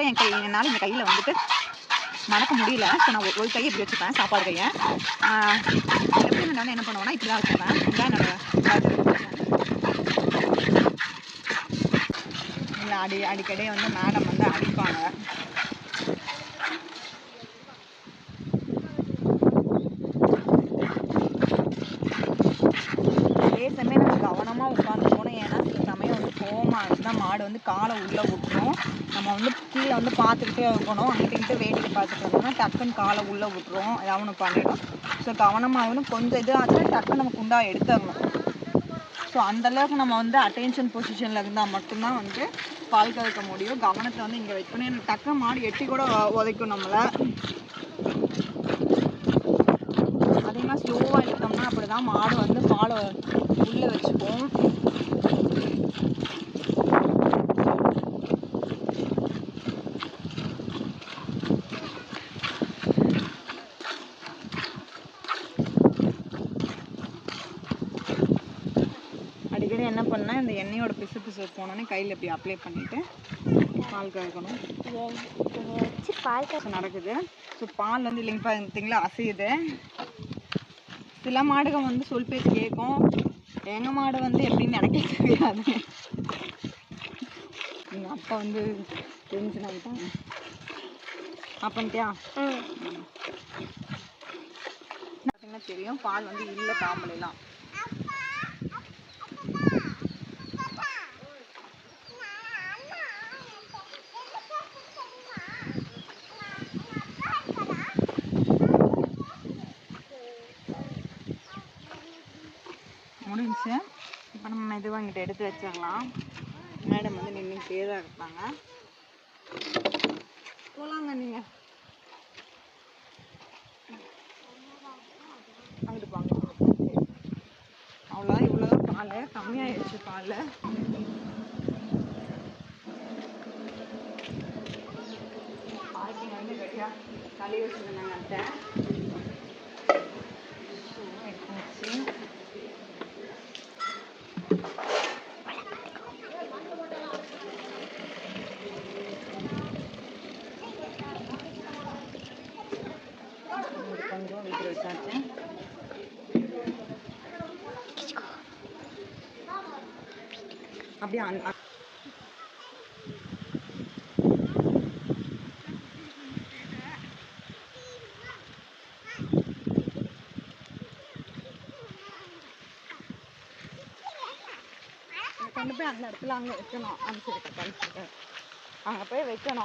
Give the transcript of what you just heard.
ஆக்சுவலாக என்னால் இந்த கையில் வந்துட்டு மடக்க முடியல. ஸோ நான் ஒரு கையை இப்படி வச்சுப்பேன், சாப்பாடு கையை. எப்படி நான் என்ன பண்ணுவேன்னா இப்படி தான் வச்சுப்பேன். இதுதான் என்னோட இல்லை அடிக்கடி வந்து மேடம் வந்து அடிப்பாங்க. அதே சமயம் நம்ம கவனமாக உட்காந்து போனோம். ஏன்னா சில சமயம் வந்து கோவமாக இருந்தால் மாடு வந்து காலை உள்ளே விட்டுரும். நம்ம வந்து கீழே வந்து பார்த்துக்கிட்டே இருக்கணும். அங்கிட்டு வேடிக்கை பார்த்துட்டு இருந்தோம்னா டக்குன்னு காலை உள்ளே விட்டுரும், ஏதாவது ஒன்று பண்ணிடும். ஸோ கவனமாகணும். கொஞ்சம் இது ஆச்சுன்னா டக்குன்னு நம்ம குண்டா எடுத்துடணும். ஸோ அந்தளவுக்கு நம்ம வந்து அட்டென்ஷன் பொசிஷனில் இருந்தால் மட்டும்தான் வந்து பால் கறக்க முடியும். கவனத்தை வந்து இங்கே வைக்கணும். எனக்கு டக்குன்னு மாடு எட்டி கூட உதைக்கும் நம்மளை. அதிகமாக ஸ்லோவாக எடுத்தோம்னா அப்படி தான் மாடு வந்து பாலை உள்ளே வச்சுக்கும். அடிக்கடி என்ன பண்ணால் இந்த எண்ணெயோட பிசு போனோன்னே கையில் இப்படி அப்ளை பண்ணிவிட்டு பால் கறக்கணும். பால் கறக்க நடக்குது. ஸோ பால் வந்து இல்லைங்க பார்த்தீங்களா அசையுது. சில மாடுகள் வந்து சொல் பேச்சு கேட்கும். எங்கள் மாடு வந்து எப்படின்னு எனக்கே தெரியாது. எங்கள் அப்பா வந்து டென்ஷன் ஆகிட்டாங்க. அப்பன்ட்டியா பார்த்தீங்கன்னா தெரியும் பால் வந்து இல்லை தாம்பலாம். முடிஞ்சு. இப்போ நம்ம மெதுவாக இங்கிட்ட எடுத்து வச்சிடலாம். மேடம் வந்து நின்றுக்கிட்டே தான் இருப்பாங்க. போகலாங்க நீங்கள் அங்கிட்டு பாங்க. அவ்வளோ இவ்வளோதான் பால் கம்மியாகிடுச்சு. பால் பால்கிங்க வந்து கட்டியாக தள்ளி வச்சுருந்தாங்க அத்தை. எடுத்துச்சு. கொஞ்சம் வீட்டில் வச்சாச்சு. அப்படியே கொண்டு போய் அந்த இடத்துல அங்கே வைக்கணும். அந்த சைடு அங்கே போய் வைக்கணும்.